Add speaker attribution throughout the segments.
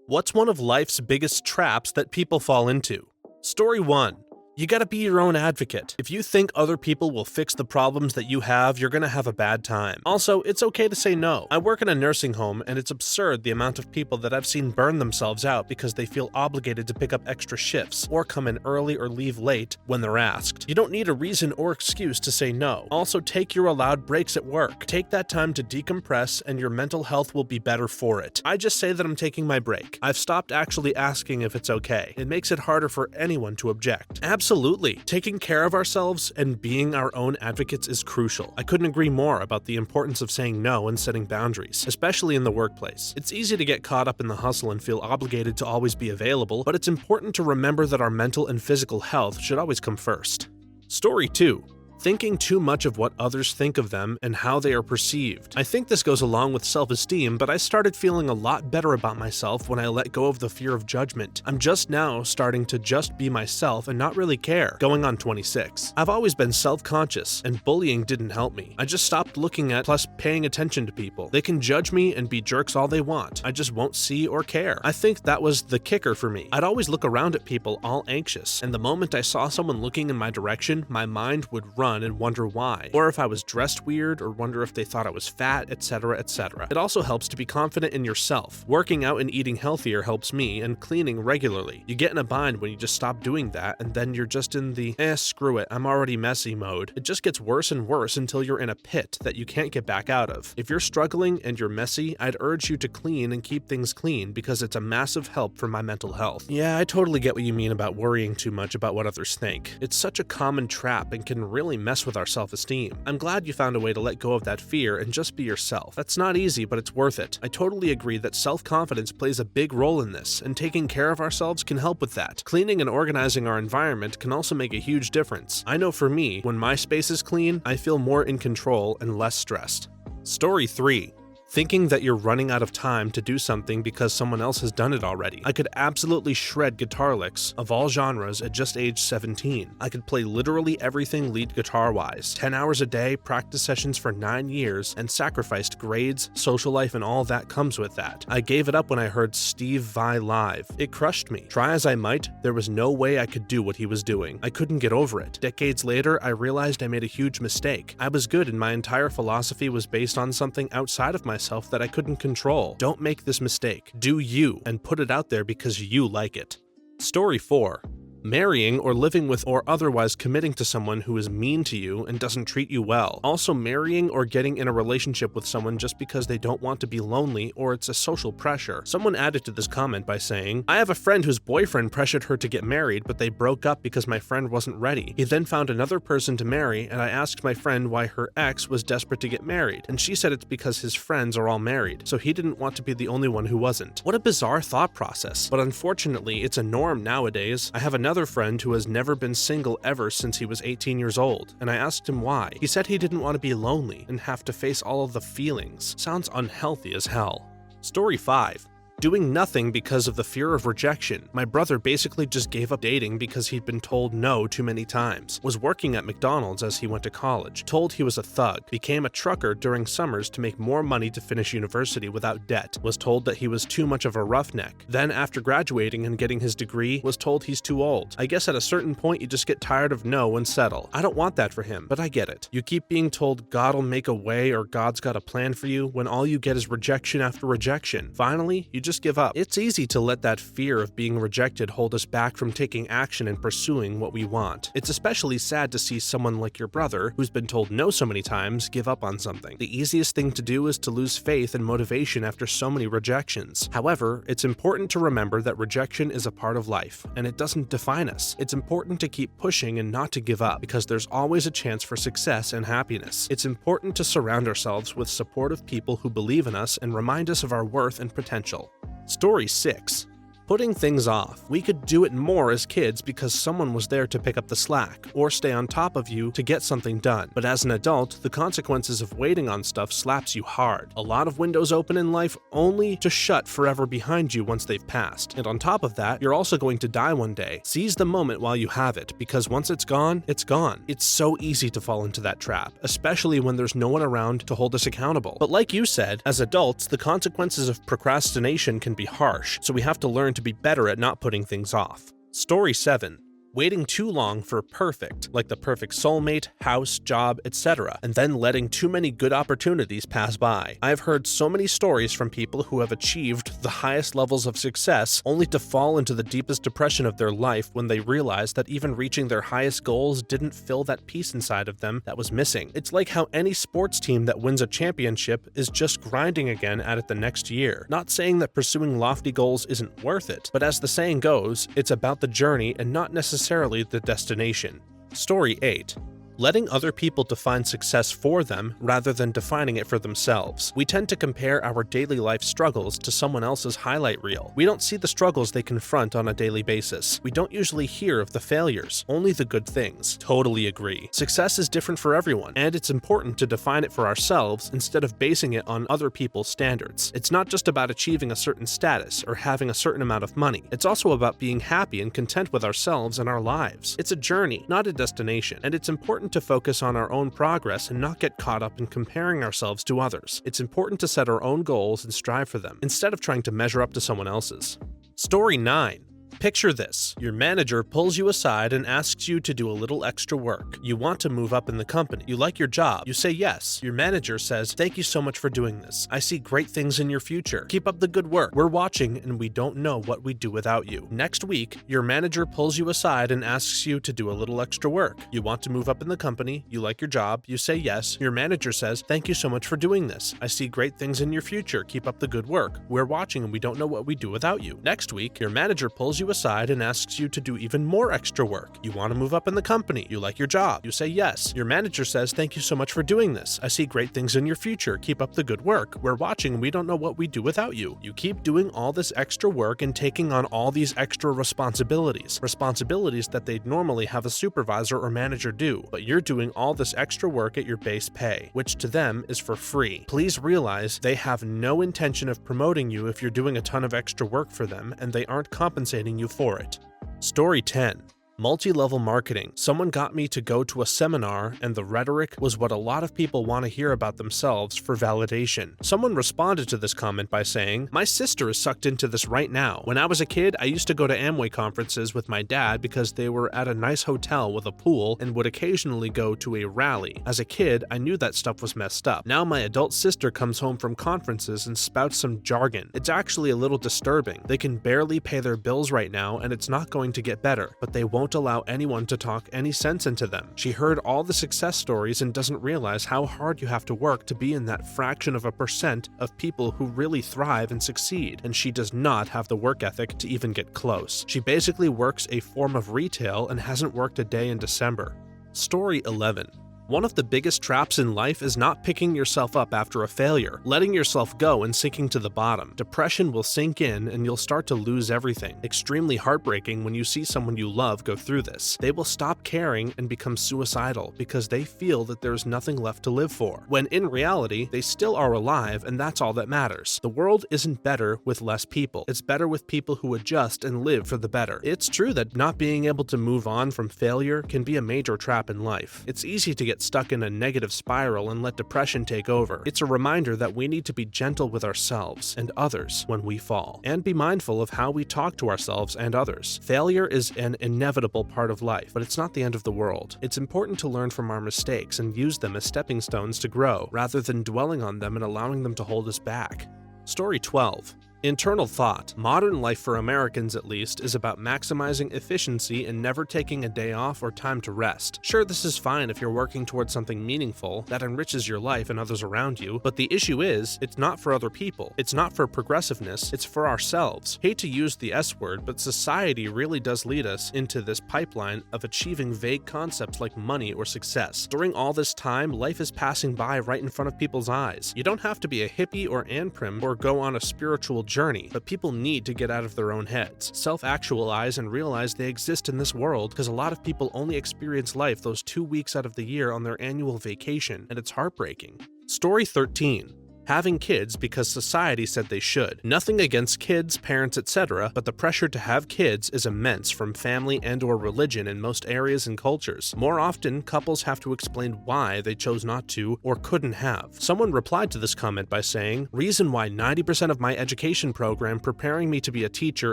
Speaker 1: What's one of life's biggest traps that people fall into? Story 1. You gotta be your own advocate. If you think other people will fix the problems that you have, you're gonna have a bad time. Also, it's okay to say no. I work in a nursing home, and it's absurd the amount of people that I've seen burn themselves out because they feel obligated to pick up extra shifts, or come in early or leave late when they're asked. You don't need a reason or excuse to say no. Also, take your allowed breaks at work. Take that time to decompress, and your mental health will be better for it. I just say that I'm taking my break. I've stopped actually asking if it's okay. It makes it harder for anyone to object. Absolutely. Taking care of ourselves and being our own advocates is crucial. I couldn't agree more about the importance of saying no and setting boundaries, especially in the workplace. It's easy to get caught up in the hustle and feel obligated to always be available, but it's important to remember that our mental and physical health should always come first. Story 2. Thinking too much of what others think of them and how they are perceived. I think this goes along with self-esteem, but I started feeling a lot better about myself when I let go of the fear of judgment. I'm just now starting to just be myself and not really care, going on 26. I've always been self-conscious, and bullying didn't help me. I just stopped looking at plus paying attention to people. They can judge me and be jerks all they want. I just won't see or care. I think that was the kicker for me. I'd always look around at people all anxious, and the moment I saw someone looking in my direction, my mind would run and wonder why, or if I was dressed weird, or wonder if they thought I was fat, etc., etc. It also helps to be confident in yourself. Working out and eating healthier helps me, and cleaning regularly. You get in a bind when you just stop doing that, and then you're just in the screw it, I'm already messy mode. It just gets worse and worse until you're in a pit that you can't get back out of. If you're struggling and you're messy, I'd urge you to clean and keep things clean because it's a massive help for my mental health. Yeah, I totally get what you mean about worrying too much about what others think. It's such a common trap and can really mess with our self-esteem. I'm glad you found a way to let go of that fear and just be yourself. That's not easy, but it's worth it. I totally agree that self-confidence plays a big role in this, and taking care of ourselves can help with that. Cleaning and organizing our environment can also make a huge difference. I know for me, when my space is clean, I feel more in control and less stressed. Story 3. Thinking that you're running out of time to do something because someone else has done it already. I could absolutely shred guitar licks of all genres at just age 17. I could play literally everything lead guitar-wise. 10 hours a day, practice sessions for 9 years, and sacrificed grades, social life, and all that comes with that. I gave it up when I heard Steve Vai live. It crushed me. Try as I might, there was no way I could do what he was doing. I couldn't get over it. Decades later, I realized I made a huge mistake. I was good and my entire philosophy was based on something outside of myself that I couldn't control. Don't make this mistake. Do you, and put it out there because you like it. Story 4. Marrying or living with or otherwise committing to someone who is mean to you and doesn't treat you well. Also marrying or getting in a relationship with someone just because they don't want to be lonely or it's a social pressure. Someone added to this comment by saying, I have a friend whose boyfriend pressured her to get married, but they broke up because my friend wasn't ready. He then found another person to marry, and I asked my friend why her ex was desperate to get married, and she said it's because his friends are all married, so he didn't want to be the only one who wasn't. What a bizarre thought process, but unfortunately it's a norm nowadays. I have another friend who has never been single ever since he was 18 years old, and I asked him why. He said he didn't want to be lonely and have to face all of the feelings. Sounds unhealthy as hell. Story 5. Doing nothing because of the fear of rejection. My brother basically just gave up dating because he'd been told no too many times. Was working at McDonald's as he went to college. Told he was a thug. Became a trucker during summers to make more money to finish university without debt. Was told that he was too much of a roughneck. Then after graduating and getting his degree, was told he's too old. I guess at a certain point you just get tired of no and settle. I don't want that for him, but I get it. You keep being told God'll make a way or God's got a plan for you when all you get is rejection after rejection. Finally, you just give up. It's easy to let that fear of being rejected hold us back from taking action and pursuing what we want. It's especially sad to see someone like your brother, who's been told no so many times, give up on something. The easiest thing to do is to lose faith and motivation after so many rejections. However, it's important to remember that rejection is a part of life, and it doesn't define us. It's important to keep pushing and not to give up, because there's always a chance for success and happiness. It's important to surround ourselves with supportive people who believe in us and remind us of our worth and potential. Story 6. Putting things off. We could do it more as kids because someone was there to pick up the slack or stay on top of you to get something done. But as an adult, the consequences of waiting on stuff slaps you hard. A lot of windows open in life only to shut forever behind you once they've passed. And on top of that, you're also going to die one day. Seize the moment while you have it, because once it's gone, it's gone. It's so easy to fall into that trap, especially when there's no one around to hold us accountable. But like you said, as adults, the consequences of procrastination can be harsh, so we have to learn to be better at not putting things off. Story 7. Waiting too long for perfect, like the perfect soulmate, house, job, etc., and then letting too many good opportunities pass by. I've heard so many stories from people who have achieved the highest levels of success only to fall into the deepest depression of their life when they realized that even reaching their highest goals didn't fill that peace inside of them that was missing. It's like how any sports team that wins a championship is just grinding again at it the next year. Not saying that pursuing lofty goals isn't worth it, but as the saying goes, it's about the journey and not necessarily the destination. Story 8. Letting other people define success for them rather than defining it for themselves. We tend to compare our daily life struggles to someone else's highlight reel. We don't see the struggles they confront on a daily basis. We don't usually hear of the failures, only the good things. Totally agree. Success is different for everyone, and it's important to define it for ourselves instead of basing it on other people's standards. It's not just about achieving a certain status or having a certain amount of money. It's also about being happy and content with ourselves and our lives. It's a journey, not a destination, and it's important to focus on our own progress and not get caught up in comparing ourselves to others. It's important to set our own goals and strive for them, instead of trying to measure up to someone else's. Story 9. Picture this. Your manager pulls you aside and asks you to do a little extra work. You want to move up in the company. You like your job. You say yes. Your manager says, "Thank you so much for doing this. I see great things in your future. Keep up the good work. We're watching and we don't know what we'd do without you." Next week, your manager pulls you aside and asks you to do a little extra work. You want to move up in the company. You like your job. You say yes. Your manager says, "Thank you so much for doing this. I see great things in your future. Keep up the good work. We're watching and we don't know what we'd do without you." Next week, your manager pulls you aside and asks you to do even more extra work. You want to move up in the company. You like your job. You say yes. Your manager says, "Thank you so much for doing this. I see great things in your future. Keep up the good work. We're watching and we don't know what we'd do without you." You keep doing all this extra work and taking on all these extra responsibilities that they'd normally have a supervisor or manager do, but you're doing all this extra work at your base pay, which to them is for free. Please realize they have no intention of promoting you if you're doing a ton of extra work for them, and they aren't compensating you for it. Story 10. Multi-level marketing. Someone got me to go to a seminar, and the rhetoric was what a lot of people want to hear about themselves for validation. Someone responded to this comment by saying, "My sister is sucked into this right now. When I was a kid, I used to go to Amway conferences with my dad because they were at a nice hotel with a pool and would occasionally go to a rally. As a kid, I knew that stuff was messed up. Now my adult sister comes home from conferences and spouts some jargon. It's actually a little disturbing. They can barely pay their bills right now, and it's not going to get better, but they won't allow anyone to talk any sense into them. She heard all the success stories and doesn't realize how hard you have to work to be in that fraction of a percent of people who really thrive and succeed, and she does not have the work ethic to even get close. She basically works a form of retail and hasn't worked a day in December." Story 11. One of the biggest traps in life is not picking yourself up after a failure, letting yourself go and sinking to the bottom. Depression will sink in and you'll start to lose everything. Extremely heartbreaking when you see someone you love go through this. They will stop caring and become suicidal because they feel that there's nothing left to live for, when in reality, they still are alive and that's all that matters. The world isn't better with less people. It's better with people who adjust and live for the better. It's true that not being able to move on from failure can be a major trap in life. It's easy to get stuck in a negative spiral and let depression take over. It's a reminder that we need to be gentle with ourselves and others when we fall, and be mindful of how we talk to ourselves and others. Failure is an inevitable part of life, but it's not the end of the world. It's important to learn from our mistakes and use them as stepping stones to grow, rather than dwelling on them and allowing them to hold us back. Story 12. Internal thought. Modern life, for Americans at least, is about maximizing efficiency and never taking a day off or time to rest. Sure, this is fine if you're working towards something meaningful that enriches your life and others around you, but the issue is, it's not for other people. It's not for progressiveness, it's for ourselves. Hate to use the S word, but society really does lead us into this pipeline of achieving vague concepts like money or success. During all this time, life is passing by right in front of people's eyes. You don't have to be a hippie or Ann Prim or go on a spiritual journey, but people need to get out of their own heads, self-actualize, and realize they exist in this world, because a lot of people only experience life those 2 weeks out of the year on their annual vacation, and it's heartbreaking. Story 13. Having kids because society said they should. Nothing against kids, parents, etc., but the pressure to have kids is immense from family and/or religion in most areas and cultures. More often, couples have to explain why they chose not to or couldn't have. Someone replied to this comment by saying, "Reason why 90% of my education program preparing me to be a teacher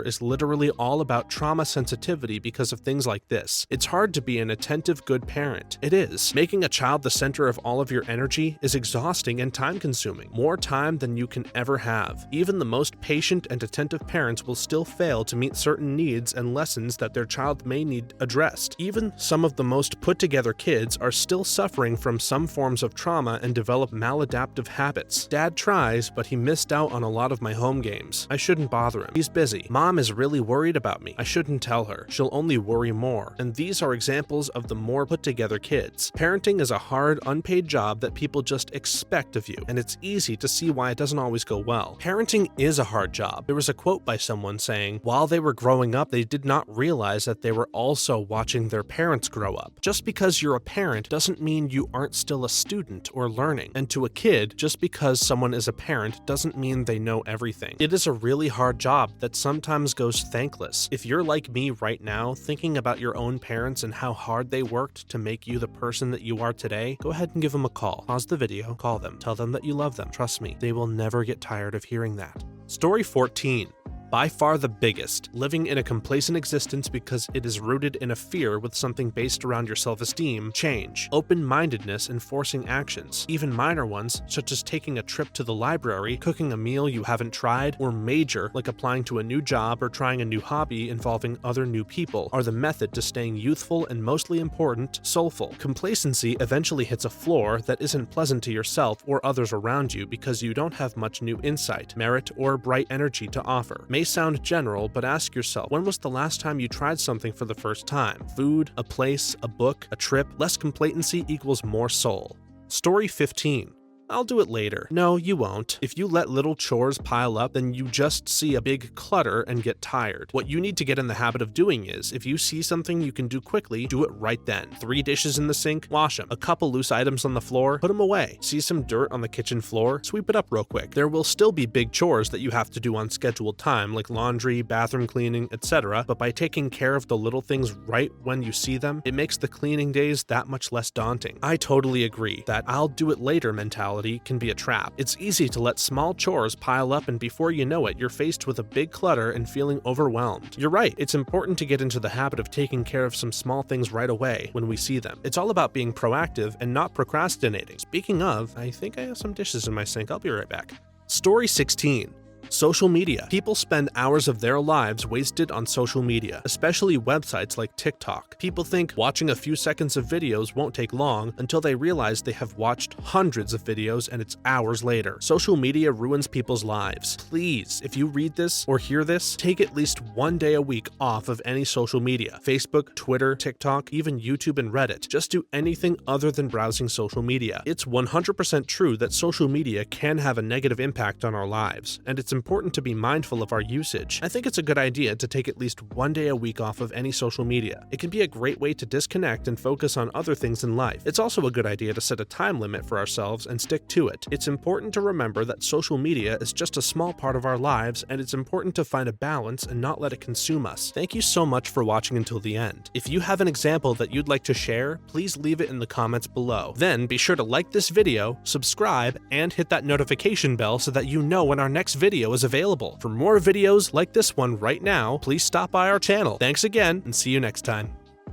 Speaker 1: is literally all about trauma sensitivity because of things like this. It's hard to be an attentive, good parent. It is. Making a child the center of all of your energy is exhausting and time-consuming. More time than you can ever have. Even the most patient and attentive parents will still fail to meet certain needs and lessons that their child may need addressed. Even some of the most put-together kids are still suffering from some forms of trauma and develop maladaptive habits. Dad tries, but he missed out on a lot of my home games. I shouldn't bother him. He's busy. Mom is really worried about me. I shouldn't tell her. She'll only worry more." And these are examples of the more put-together kids. Parenting is a hard, unpaid job that people just expect of you, and it's easy to see why it doesn't always go well. Parenting is a hard job. There was a quote by someone saying, "While they were growing up, they did not realize that they were also watching their parents grow up." Just because you're a parent doesn't mean you aren't still a student or learning. And to a kid, just because someone is a parent doesn't mean they know everything. It is a really hard job that sometimes goes thankless. If you're like me right now, thinking about your own parents and how hard they worked to make you the person that you are today, go ahead and give them a call. Pause the video, call them, tell them that you love them. Trust me, they will never get tired of hearing that. Story 14. By far the biggest, living in a complacent existence because it is rooted in a fear with something based around your self-esteem, change, open-mindedness, and forcing actions, even minor ones such as taking a trip to the library, cooking a meal you haven't tried, or major like applying to a new job or trying a new hobby involving other new people, are the method to staying youthful and, mostly important, soulful. Complacency eventually hits a floor that isn't pleasant to yourself or others around you because you don't have much new insight, merit, or bright energy to offer. May sound general, but ask yourself, when was the last time you tried something for the first time? Food, a place, a book, a trip? Less complacency equals more soul. Story 15. I'll do it later. No, you won't. If you let little chores pile up, then you just see a big clutter and get tired. What you need to get in the habit of doing is, if you see something you can do quickly, do it right then. 3 dishes in the sink, wash them. A couple loose items on the floor, put them away. See some dirt on the kitchen floor, sweep it up real quick. There will still be big chores that you have to do on scheduled time, like laundry, bathroom cleaning, etc., but by taking care of the little things right when you see them, it makes the cleaning days that much less daunting. I totally agree that "I'll do it later" mentality can be a trap. It's easy to let small chores pile up, and before you know it, you're faced with a big clutter and feeling overwhelmed. You're right, it's important to get into the habit of taking care of some small things right away when we see them. It's all about being proactive and not procrastinating. Speaking of, I think I have some dishes in my sink. I'll be right back. Story 16. Social media. People spend hours of their lives wasted on social media, especially websites like TikTok. People think watching a few seconds of videos won't take long until they realize they have watched hundreds of videos and it's hours later. Social media ruins people's lives. Please, if you read this or hear this, take at least 1 day a week off of any social media. Facebook, Twitter, TikTok, even YouTube and Reddit. Just do anything other than browsing social media. It's 100% true that social media can have a negative impact on our lives, and it's important to be mindful of our usage. I think it's a good idea to take at least 1 day a week off of any social media. It can be a great way to disconnect and focus on other things in life. It's also a good idea to set a time limit for ourselves and stick to it. It's important to remember that social media is just a small part of our lives, and it's important to find a balance and not let it consume us. Thank you so much for watching until the end. If you have an example that you'd like to share, please leave it in the comments below. Then be sure to like this video, subscribe, and hit that notification bell so that you know when our next video is available. For more videos like this one right now, please stop by our channel. Thanks again, and see you next time.